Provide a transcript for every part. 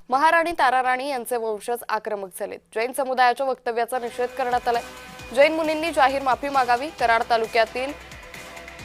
महाराणी ताराराणी यांचे वंशज आक्रमक झालेत। जैन समुदायाच्या वक्तव्याचा निषेध करण्यात आलाय। जैन मुनींनी जाहीर माफी मागावी, कराड तालुक्यातील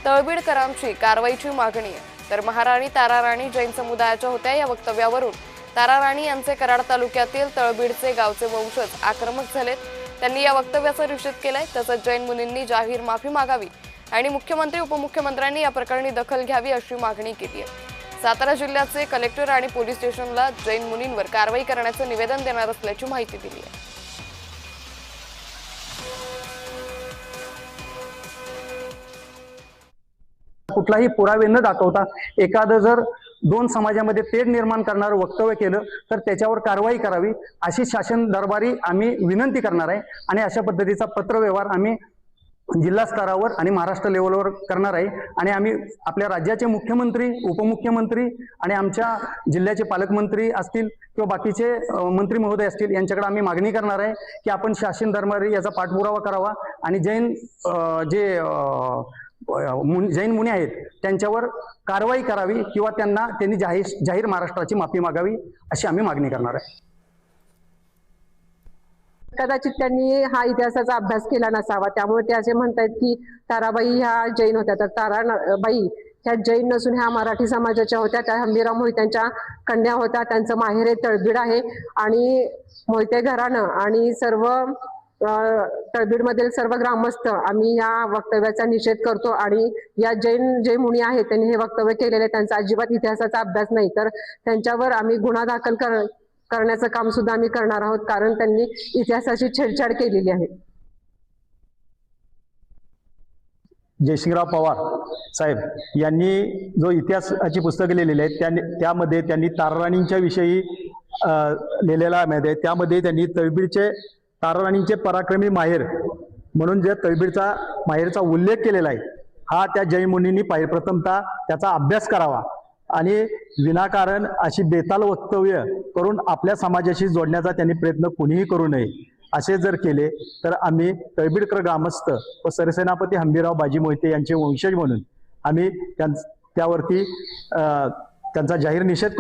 तळबीडकरांची कारवाईची मागणी आहे। तर महाराणी ताराराणी जैन समुदायाच्या होत्या। या वक्तव्यावरून ताराराणी यांचे कराड तालुक्यातील तळबीडचे गावचे वंशज आक्रमक झालेत। त्यांनी या वक्तव्याचा निषेध केलाय। तसंच जैन मुनींनी जाहीर माफी मागावी आणि मुख्यमंत्री उपमुख्यमंत्र्यांनी या प्रकरणी दखल घ्यावी अशी मागणी केली आहे। सातारा जिल्ह्याचे कलेक्टर आणि पोलीस स्टेशनला जैन मुनींवर कारवाई करण्याचे निवेदन देणार असल्याची माहिती दिली आहे। कुठलाही पुरावे न दाखवता एखादं जर दोन समाजामध्ये तेढ निर्माण करणारं वक्तव्य केलं तर त्याच्यावर कारवाई करावी अशी शासन दरबारी आम्ही विनंती करणार आहे। आणि अशा पद्धतीचा पत्रव्यवहार आम्ही जिल्हा स्तरावर आणि महाराष्ट्र लेवलवर करणार आहे। आणि आम्ही आपल्या राज्याचे मुख्यमंत्री, उपमुख्यमंत्री आणि आमच्या जिल्ह्याचे पालकमंत्री असतील किंवा बाकीचे मंत्री महोदय असतील यांच्याकडे आम्ही मागणी करणार आहे की आपण शासन दरबारी याचा पाठपुरावा करावा आणि जैन मुनी आहेत त्यांच्यावर कारवाई करावी किंवा त्यांनी जाहीर महाराष्ट्राची माफी मागावी अशी आम्ही मागणी करणार आहे। कदाचित त्यांनी हा इतिहासाचा अभ्यास केला नसावा, त्यामुळे ते असे म्हणतात की ताराबाई ह्या जैन होत्या। तर ताराबाई ह्या जैन नसून ह्या मराठी समाजाच्या होत्या। त्या हंबीराव मोहित्यांच्या कन्या होत्या। त्यांचं माहेर हे तळबीड आहे आणि मोहिते घराणं आणि सर्व तळबीडमधील सर्व ग्रामस्थ आम्ही या वक्तव्याचा निषेध करतो। आणि या जे मुनी आहेत त्यांनी हे वक्तव्य केलेले, त्यांचा अजिबात इतिहासाचा अभ्यास नाही, तर त्यांच्यावर आम्ही गुन्हा दाखल करण्याचं काम सुद्धा आम्ही करणार आहोत, कारण त्यांनी इतिहासाची छेडछाड केलेली आहे। जयसिंगराव पवार साहेब यांनी जो इतिहासाची पुस्तकं लिहिलेली आहेत त्यामध्ये त्यांनी ताराराणींच्या विषयी लिहिलेला आहे। त्यामध्ये त्यांनी तळबीडचे ताराराणींचे पराक्रमी माहेर म्हणून जे तळबीडचा माहेरचा उल्लेख केलेला आहे, हा त्या जैन मुनींनी प्रथमतः त्याचा अभ्यास करावा आणि विनाकारण अशी बेताल वक्तव्य करून आपल्या समाजाशी जोडण्याचा त्यांनी प्रयत्न कोणीही करू नये। असे जर केले तर आम्ही तळबीडकर ग्रामस्थ व सरसेनापती हंबीराव बाजी मोहिते यांचे वंशज म्हणून आम्ही त्यावरती त्यांचा जाहीर निषेध